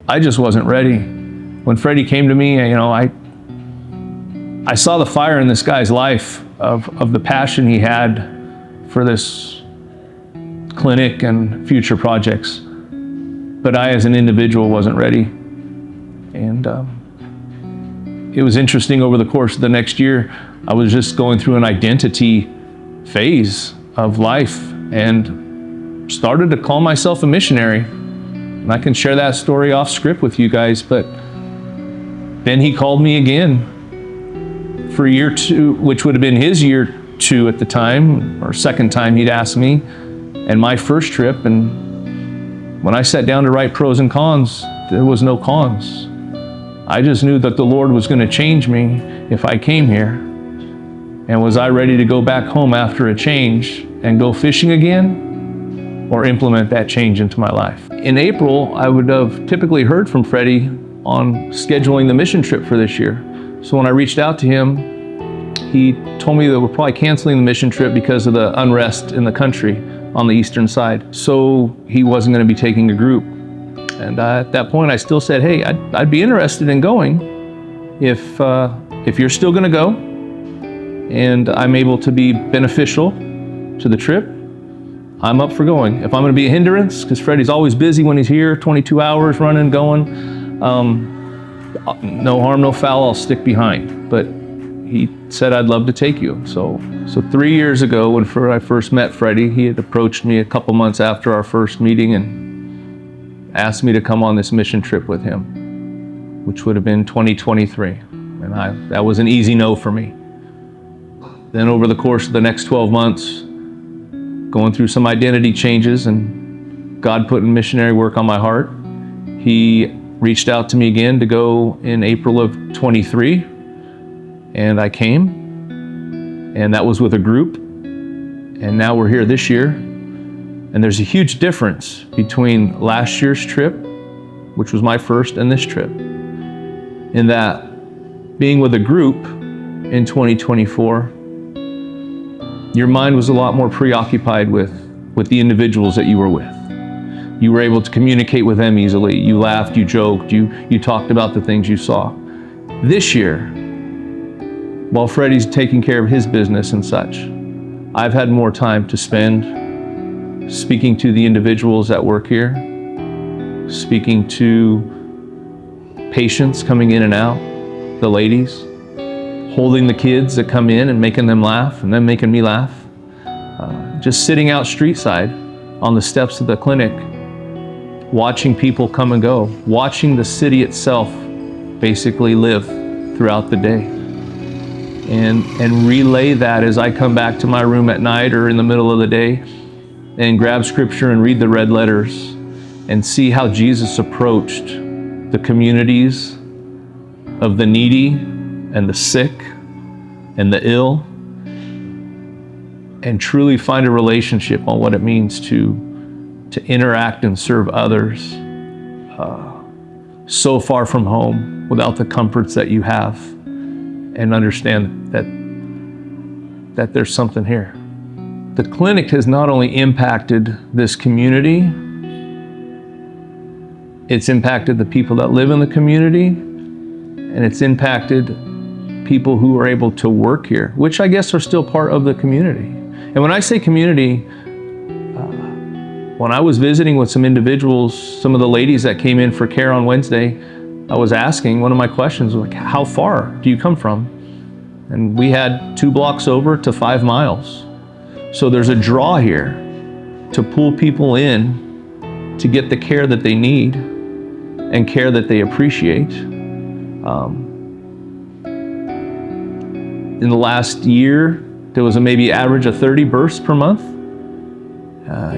I just wasn't ready. When Freddie came to me, I saw the fire in this guy's life of the passion he had for this clinic and future projects. But I, as an individual, wasn't ready. And it was interesting. Over the course of the next year, I was just going through an identity phase of life and started to call myself a missionary. And I can share that story off script with you guys, but then he called me again for year 2, which would have been his year 2 at the time, or second time he'd asked me, and my first trip. And when I sat down to write pros and cons, there was no cons. I just knew that the Lord was going to change me if I came here. And was I ready to go back home after a change and go fishing again, or implement that change into my life? In April, I would have typically heard from Freddie on scheduling the mission trip for this year. So when I reached out to him, he told me that we're probably canceling the mission trip because of the unrest in the country on the eastern side. So he wasn't going to be taking a group. And at that point, I still said, hey, I'd be interested in going if you're still going to go and I'm able to be beneficial to the trip. I'm up for going. If I'm going to be a hindrance, because Freddie's always busy when he's here, 22 hours running, going, no harm, no foul, I'll stick behind. But he said, I'd love to take you. So 3 years ago, when I first met Freddie, he had approached me a couple months after our first meeting and asked me to come on this mission trip with him, which would have been 2023. And that was an easy no for me. Then over the course of the next 12 months, going through some identity changes and God putting missionary work on my heart, he reached out to me again to go in April of 23, and I came, and that was with a group, and now we're here this year. And there's a huge difference between last year's trip, which was my first, and this trip, in that being with a group in 2024, your mind was a lot more preoccupied with the individuals that you were with. You were able to communicate with them easily. You laughed, you joked, you talked about the things you saw. This year, while Freddie's taking care of his business and such, I've had more time to spend speaking to the individuals that work here, speaking to patients coming in and out, the ladies, holding the kids that come in and making them laugh and then making me laugh. Just sitting out street side on the steps of the clinic, watching people come and go, watching the city itself basically live throughout the day. And relay that as I come back to my room at night or in the middle of the day and grab scripture and read the red letters and see how Jesus approached the communities of the needy and the sick and the ill, and truly find a relationship on what it means to interact and serve others so far from home without the comforts that you have, and understand that there's something here. The clinic has not only impacted this community, it's impacted the people that live in the community, and it's impacted people who are able to work here, which I guess are still part of the community. And when I say community, when I was visiting with some individuals, some of the ladies that came in for care on Wednesday, I was asking, one of my questions was like, how far do you come from? And we had 2 blocks over to 5 miles. So there's a draw here to pull people in to get the care that they need and care that they appreciate. In the last year, there was a maybe average of 30 births per month.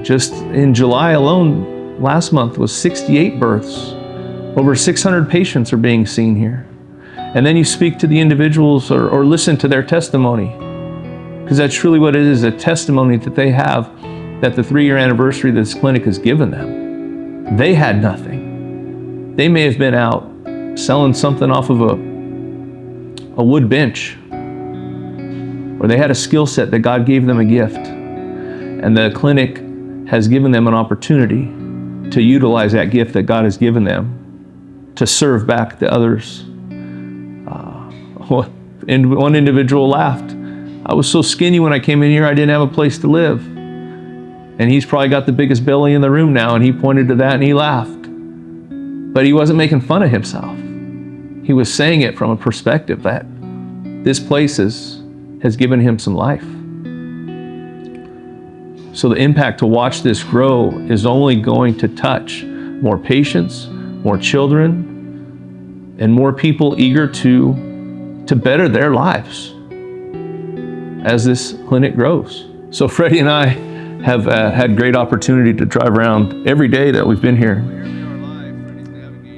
Just in July alone, last month was 68 births. Over 600 patients are being seen here. And then you speak to the individuals or listen to their testimony, because that's truly what it is, a testimony that they have, that the 3-year anniversary this clinic has given them. They had nothing. They may have been out selling something off of a wood bench, or they had a skill set that God gave them a gift, and the clinic has given them an opportunity to utilize that gift that God has given them to serve back the others. And one individual laughed. I was so skinny when I came in here, I didn't have a place to live. And he's probably got the biggest belly in the room now, and he pointed to that and he laughed. But he wasn't making fun of himself. He was saying it from a perspective that this place has given him some life. So the impact to watch this grow is only going to touch more patients, more children, and more people eager to better their lives as this clinic grows. So Freddie and I have had great opportunity to drive around every day that we've been here.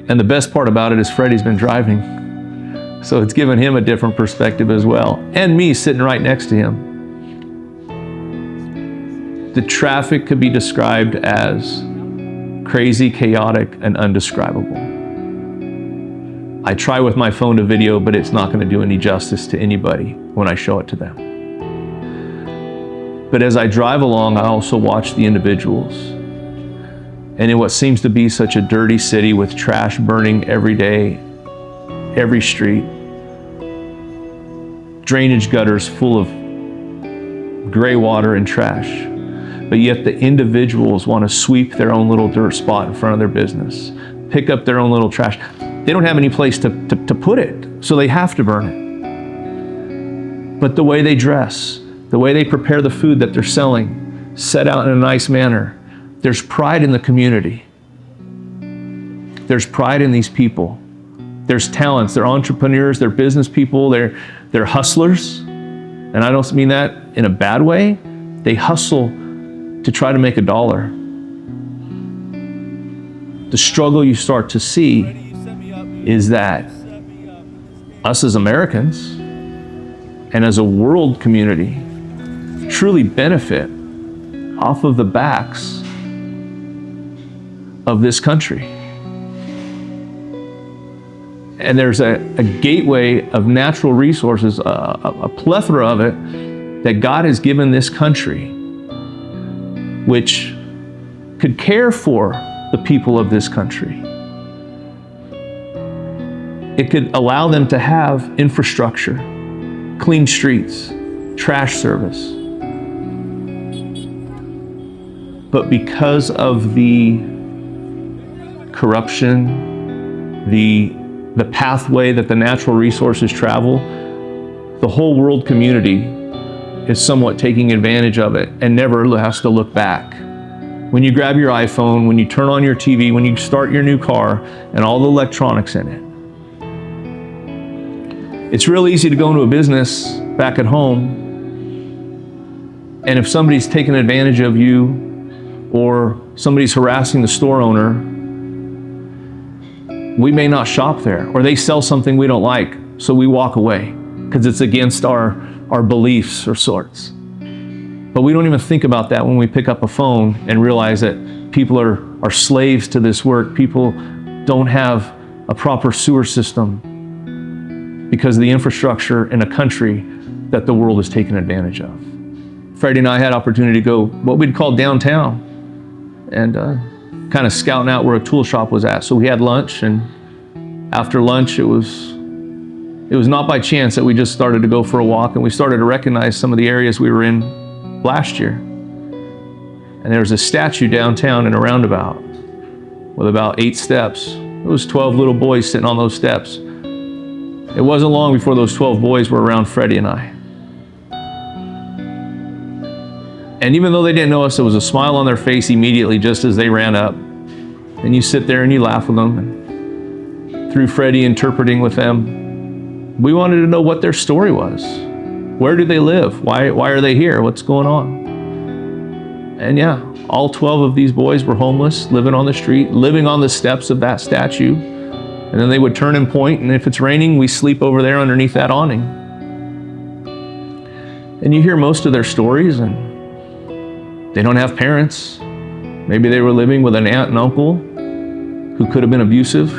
And the best part about it is Freddie's been driving. So it's given him a different perspective as well. And me sitting right next to him. The traffic could be described as crazy, chaotic, and undescribable. I try with my phone to video, but it's not going to do any justice to anybody when I show it to them. But as I drive along, I also watch the individuals. And in what seems to be such a dirty city with trash burning every day, every street, drainage gutters full of gray water and trash, but yet the individuals want to sweep their own little dirt spot in front of their business, pick up their own little trash. They don't have any place to put it, so they have to burn it. But the way they dress, the way they prepare the food that they're selling, set out in a nice manner, there's pride in the community. There's pride in these people. There's talents, they're entrepreneurs, they're business people, they're hustlers. And I don't mean that in a bad way. They hustle to try to make $1. The struggle you start to see is that us as Americans and as a world community truly benefit off of the backs of this country. And there's a gateway of natural resources, a plethora of it, that God has given this country, which could care for the people of this country. It could allow them to have infrastructure, clean streets, trash service. But because of the corruption, the pathway that the natural resources travel, the whole world community is somewhat taking advantage of it and never has to look back. When you grab your iPhone, when you turn on your TV, when you start your new car and all the electronics in it, it's real easy to go into a business back at home, and if somebody's taking advantage of you or somebody's harassing the store owner, we may not shop there, or they sell something we don't like, so we walk away because it's against our beliefs or sorts. But we don't even think about that when we pick up a phone and realize that people are slaves to this work. People don't have a proper sewer system because of the infrastructure in a country that the world is taking advantage of. Freddie and I had opportunity to go what we'd call downtown and kind of scouting out where a tool shop was at. So we had lunch, and after lunch it was not by chance that we just started to go for a walk, and we started to recognize some of the areas we were in last year. And there was a statue downtown in a roundabout with about 8 steps. It was 12 little boys sitting on those steps. It wasn't long before those 12 boys were around Freddie and I. And even though they didn't know us, there was a smile on their face immediately just as they ran up. And you sit there and you laugh with them. And through Freddie interpreting with them, we wanted to know what their story was. Where do they live? Why are they here? What's going on? And yeah, all 12 of these boys were homeless, living on the street, living on the steps of that statue. And then they would turn and point, and if it's raining, we sleep over there underneath that awning. And you hear most of their stories, and they don't have parents. Maybe they were living with an aunt and uncle who could have been abusive,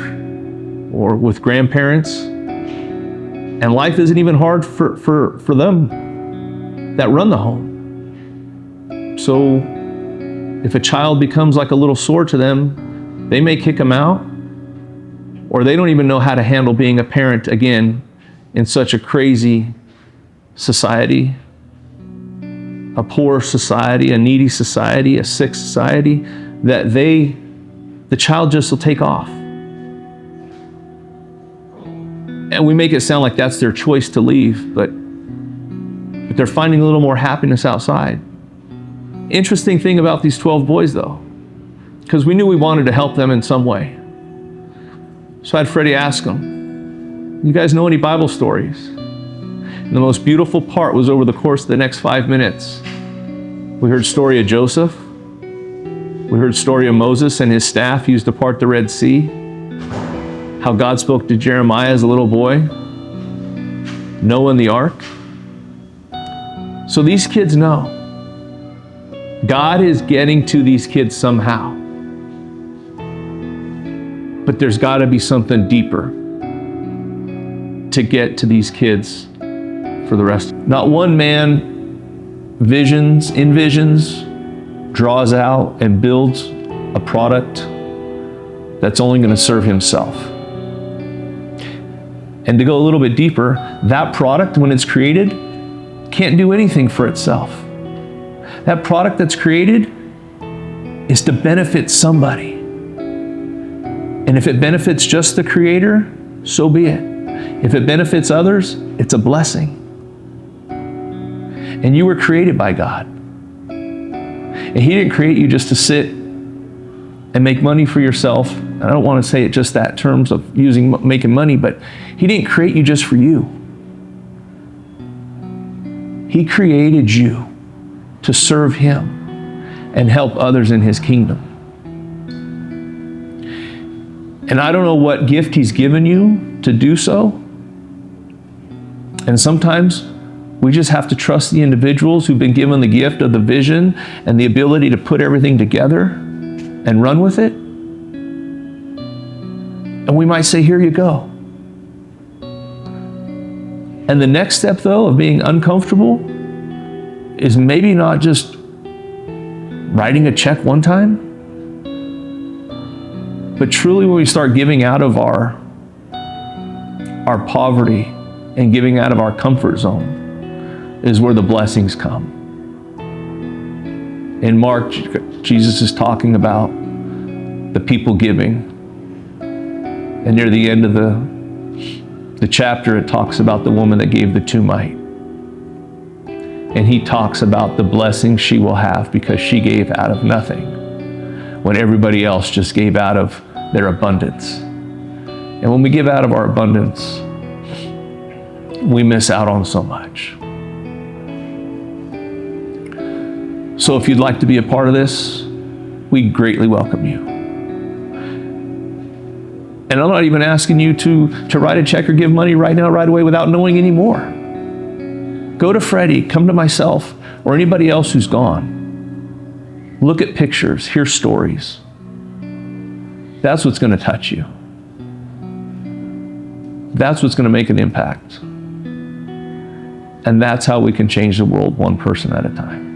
or with grandparents. And life isn't even hard for them that run the home. So if a child becomes like a little sore to them, they may kick them out, or they don't even know how to handle being a parent again in such a crazy society, a poor society, a needy society, a sick society, that the child just will take off. And we make it sound like that's their choice to leave, but they're finding a little more happiness outside. Interesting thing about these 12 boys though, because we knew we wanted to help them in some way. So I had Freddie ask them, you guys know any Bible stories? And the most beautiful part was over the course of the next 5 minutes. We heard story of Joseph. We heard story of Moses and his staff used to part the Red Sea. How God spoke to Jeremiah as a little boy. Noah and the ark. So these kids know. God is getting to these kids somehow. But there's got to be something deeper to get to these kids for the rest. Not one man envisions, draws out, and builds a product that's only going to serve himself. And to go a little bit deeper, that product, when it's created, can't do anything for itself. That product that's created is to benefit somebody. And if it benefits just the creator, so be it. If it benefits others, it's a blessing. And you were created by God. And He didn't create you just to sit and make money for yourself. And I don't want to say it just that terms of making money, but He didn't create you just for you. He created you to serve Him and help others in His kingdom. And I don't know what gift He's given you to do so. And sometimes we just have to trust the individuals who've been given the gift of the vision and the ability to put everything together and run with it. And we might say, here you go. And the next step, though, of being uncomfortable is maybe not just writing a check one time, but truly when we start giving out of our poverty and giving out of our comfort zone is where the blessings come. In Mark, Jesus is talking about the people giving. And near the end of the chapter, it talks about the woman that gave the 2 mite. And He talks about the blessing she will have because she gave out of nothing, when everybody else just gave out of their abundance. And when we give out of our abundance, we miss out on so much. So if you'd like to be a part of this, we greatly welcome you. And I'm not even asking you to write a check or give money right now, right away, without knowing any more. Go to Freddie, come to myself, or anybody else who's gone. Look at pictures, hear stories. That's what's going to touch you. That's what's going to make an impact. And that's how we can change the world one person at a time.